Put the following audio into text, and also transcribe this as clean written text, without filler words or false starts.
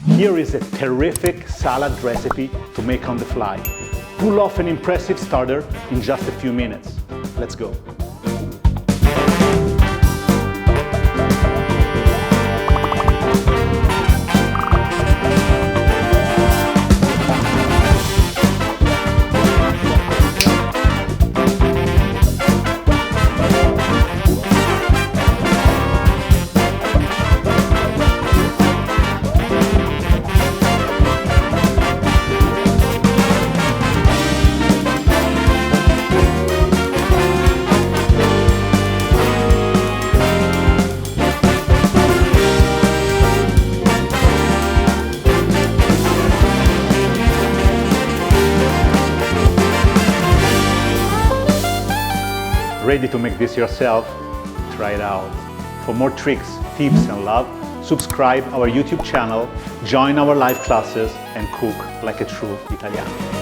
Here is a terrific salad recipe to make on the fly. Pull off an impressive starter in just a few minutes. Let's go. Ready to make this yourself? Try it out. For more tricks, tips and love, subscribe our YouTube channel, join our live classes and cook like a true Italiano.